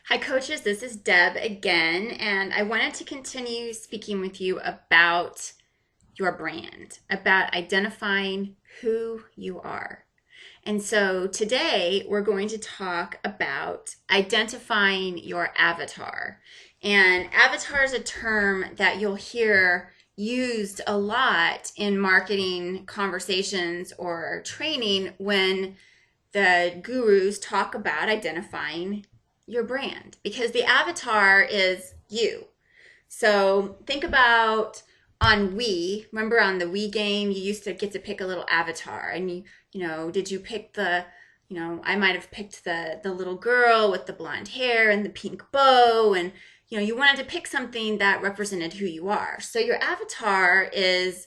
Hi, coaches. This is Deb again, and I wanted to continue speaking with you about your brand, about identifying who you are. And so today we're going to talk about identifying your avatar. And avatar is a term that you'll hear used a lot in marketing conversations or training when the gurus talk about identifying your brand because the avatar is you. So think about on Wii. Remember on the Wii game, you used to get to pick a little avatar, and did you pick I might have picked the little girl with the blonde hair and the pink bow, and you wanted to pick something that represented who you are. So your avatar is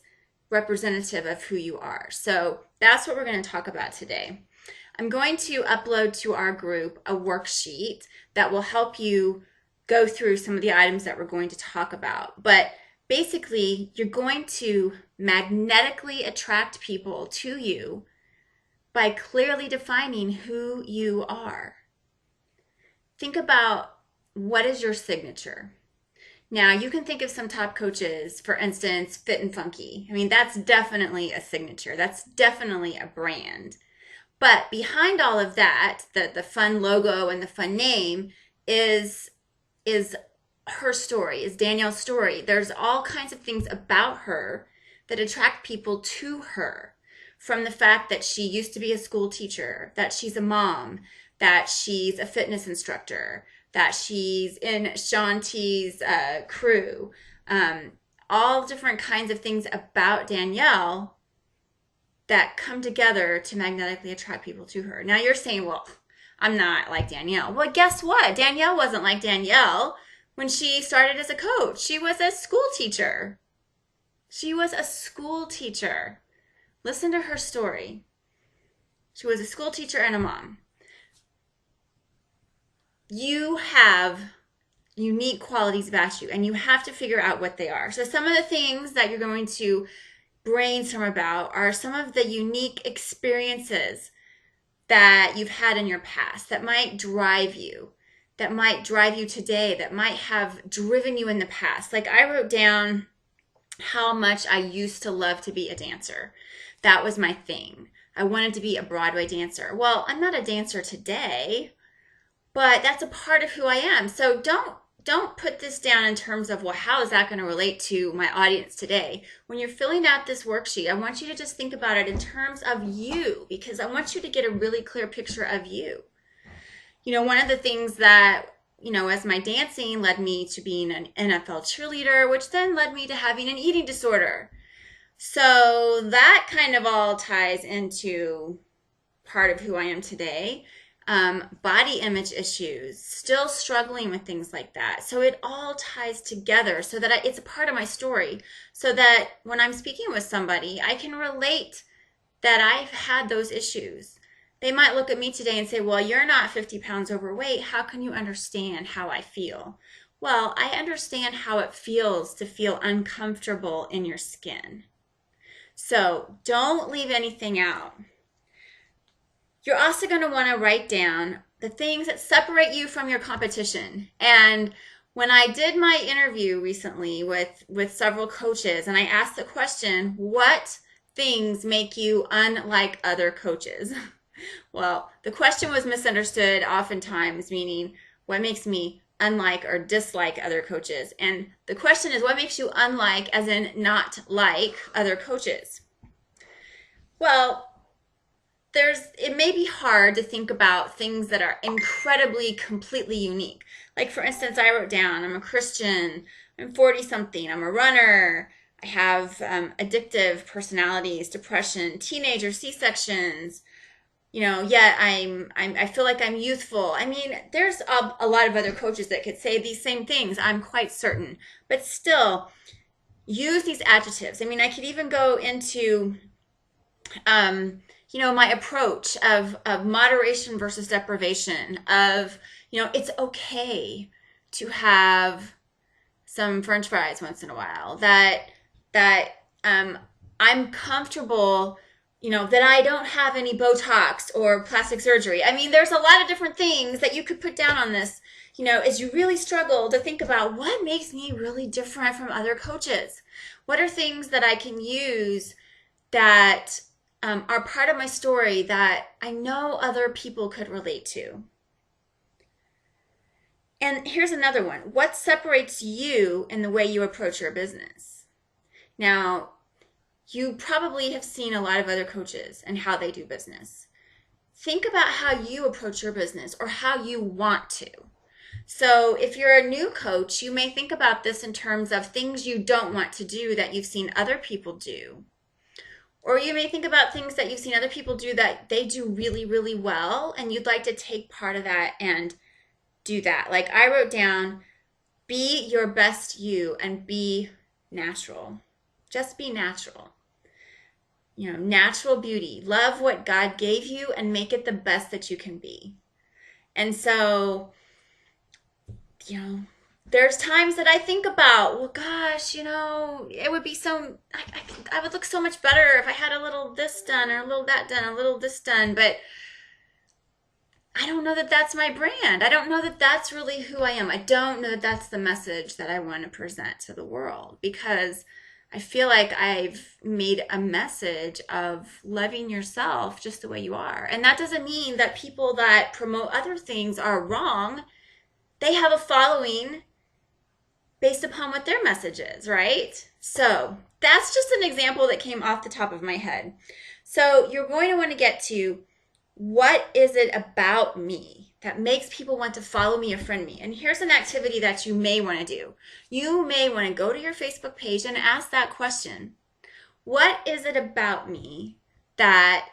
representative of who you are. So that's what we're going to talk about today. I'm going to upload to our group a worksheet that will help you go through some of the items that we're going to talk about. But basically, you're going to magnetically attract people to you by clearly defining who you are. Think about what is your signature. Now, you can think of some top coaches, for instance, Fit and Funky. I mean, that's definitely a signature. That's definitely a brand. But behind all of that, the fun logo and the fun name is her story, is Danielle's story. There's all kinds of things about her that attract people to her, from the fact that she used to be a school teacher, that she's a mom, that she's a fitness instructor, that she's in Shaun T's crew, all different kinds of things about Danielle that come together to magnetically attract people to her. Now you're saying, well, I'm not like Danielle. Well, guess what? Danielle wasn't like Danielle when she started as a coach. She was a school teacher. She was a school teacher. Listen to her story. She was a school teacher and a mom. You have unique qualities about you, and you have to figure out what they are. So some of the things that you're going to brainstorm about are some of the unique experiences that you've had in your past that might drive you today, that might have driven you in the past. Like I wrote down how much I used to love to be a dancer. That was my thing. I wanted to be a Broadway dancer. Well, I'm not a dancer today, but that's a part of who I am. So don't put this down in terms of, well, how is that going to relate to my audience today? When you're filling out this worksheet, I want you to just think about it in terms of you, because I want you to get a really clear picture of you. One of the things that, as my dancing led me to being an NFL cheerleader, which then led me to having an eating disorder. So that kind of all ties into part of who I am today. Body image issues, still struggling with things like that. So it all ties together so that it's a part of my story, so that when I'm speaking with somebody, I can relate that I've had those issues. They might look at me today and say, well, you're not 50 pounds overweight. How can you understand how I feel? Well, I understand how it feels to feel uncomfortable in your skin. So don't leave anything out. You're also going to want to write down the things that separate you from your competition. And when I did my interview recently with several coaches, and I asked the question, what things make you unlike other coaches? Well, the question was misunderstood oftentimes, meaning what makes me unlike or dislike other coaches? And the question is, what makes you unlike, as in not like other coaches? Well, it may be hard to think about things that are incredibly, completely unique. Like, for instance, I wrote down, I'm a Christian, I'm 40-something, I'm a runner, I have addictive personalities, depression, teenager, C-sections, yet I feel like I'm youthful. I mean, there's a lot of other coaches that could say these same things, I'm quite certain. But still, use these adjectives. I mean, I could even go into my approach of moderation versus deprivation, of, it's okay to have some French fries once in a while, that I'm comfortable that I don't have any Botox or plastic surgery. I mean, there's a lot of different things that you could put down on this, as you really struggle to think about what makes me really different from other coaches. What are things that I can use that are part of my story that I know other people could relate to? And here's another one. What separates you in the way you approach your business? Now, you probably have seen a lot of other coaches and how they do business. Think about how you approach your business or how you want to. So if you're a new coach, you may think about this in terms of things you don't want to do that you've seen other people do. Or you may think about things that you've seen other people do that they do really, really well, and you'd like to take part of that and do that. Like I wrote down, be your best you and be natural. Just be natural. Natural beauty. Love what God gave you and make it the best that you can be. And so, there's times that I think about, well, gosh, it would be I would look so much better if I had a little this done or a little that done, a little this done. But I don't know that that's my brand. I don't know that that's really who I am. I don't know that that's the message that I want to present to the world, because I feel like I've made a message of loving yourself just the way you are. And that doesn't mean that people that promote other things are wrong. They have a following based upon what their message is, right? So that's just an example that came off the top of my head. So you're going to want to get to, what is it about me that makes people want to follow me or friend me? And here's an activity that you may want to do. You may want to go to your Facebook page and ask that question. What is it about me that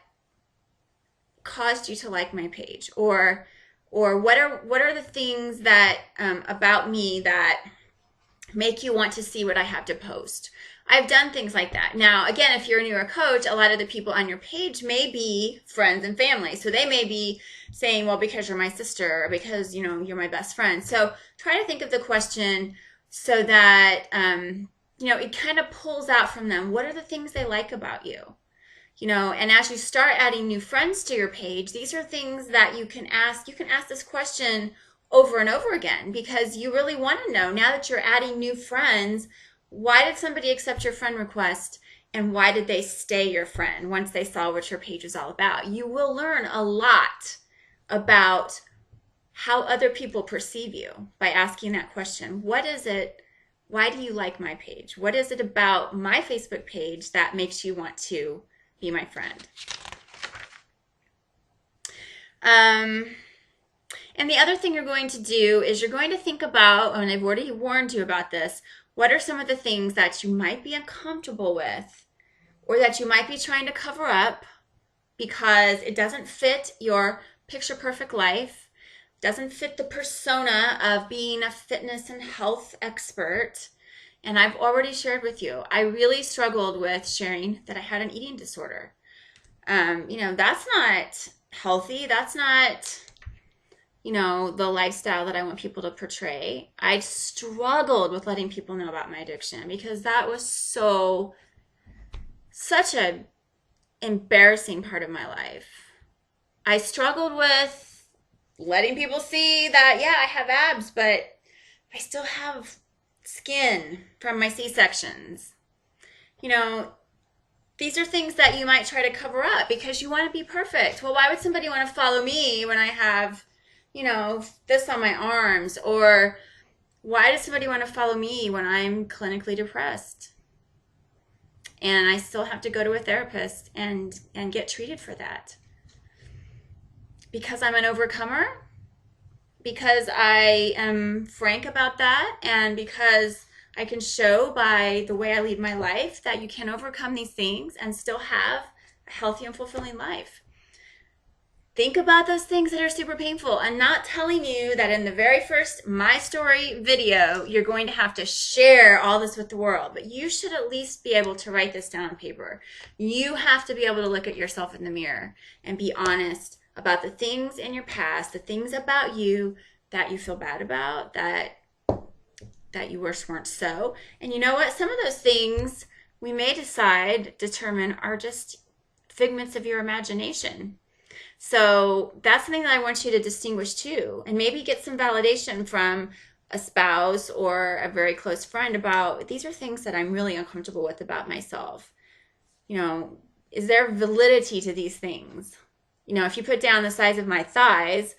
caused you to like my page? Or what are the things that about me that make you want to see what I have to post? I've done things like that. Now, again, if you're a newer coach, a lot of the people on your page may be friends and family. So they may be saying, well, because you're my sister, or because, you're my best friend. So try to think of the question so that, it kind of pulls out from them, what are the things they like about you? And as you start adding new friends to your page, these are things that you can ask. You can ask this question over and over again, because you really want to know, now that you're adding new friends, why did somebody accept your friend request, and why did they stay your friend once they saw what your page was all about? You will learn a lot about how other people perceive you by asking that question. What is it? Why do you like my page? What is it about my Facebook page that makes you want to be my friend? And the other thing you're going to do is you're going to think about, and I've already warned you about this, what are some of the things that you might be uncomfortable with, or that you might be trying to cover up because it doesn't fit your picture perfect life, doesn't fit the persona of being a fitness and health expert. And I've already shared with you, I really struggled with sharing that I had an eating disorder. That's not healthy. That's not, the lifestyle that I want people to portray. I struggled with letting people know about my addiction, because that was such a embarrassing part of my life. I struggled with letting people see that, yeah, I have abs, but I still have skin from my C-sections. These are things that you might try to cover up because you want to be perfect. Well, why would somebody want to follow me when I have, this on my arms? Or why does somebody want to follow me when I'm clinically depressed and I still have to go to a therapist and get treated for that? Because I'm an overcomer, because I am frank about that, and because I can show by the way I lead my life that you can overcome these things and still have a healthy and fulfilling life. Think about those things that are super painful. I'm not telling you that in the very first My Story video, you're going to have to share all this with the world, but you should at least be able to write this down on paper. You have to be able to look at yourself in the mirror and be honest about the things in your past, the things about you that you feel bad about, that you wish weren't so. And you know what? Some of those things we may determine are just figments of your imagination. So that's something that I want you to distinguish too, and maybe get some validation from a spouse or a very close friend about, these are things that I'm really uncomfortable with about myself. You know, is there validity to these things? You know, if you put down the size of my thighs,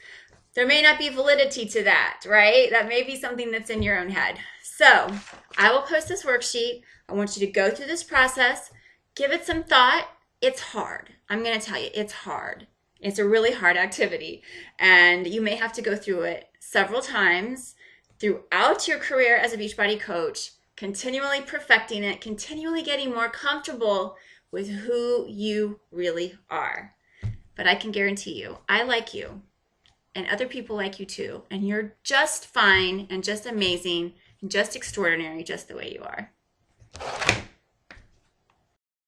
there may not be validity to that, right? That may be something that's in your own head. So I will post this worksheet. I want you to go through this process, give it some thought. It's hard. I'm going to tell you, it's hard. It's a really hard activity, and you may have to go through it several times throughout your career as a Beachbody coach, continually perfecting it, continually getting more comfortable with who you really are. But I can guarantee you, I like you, and other people like you too, and you're just fine and just amazing and just extraordinary just the way you are.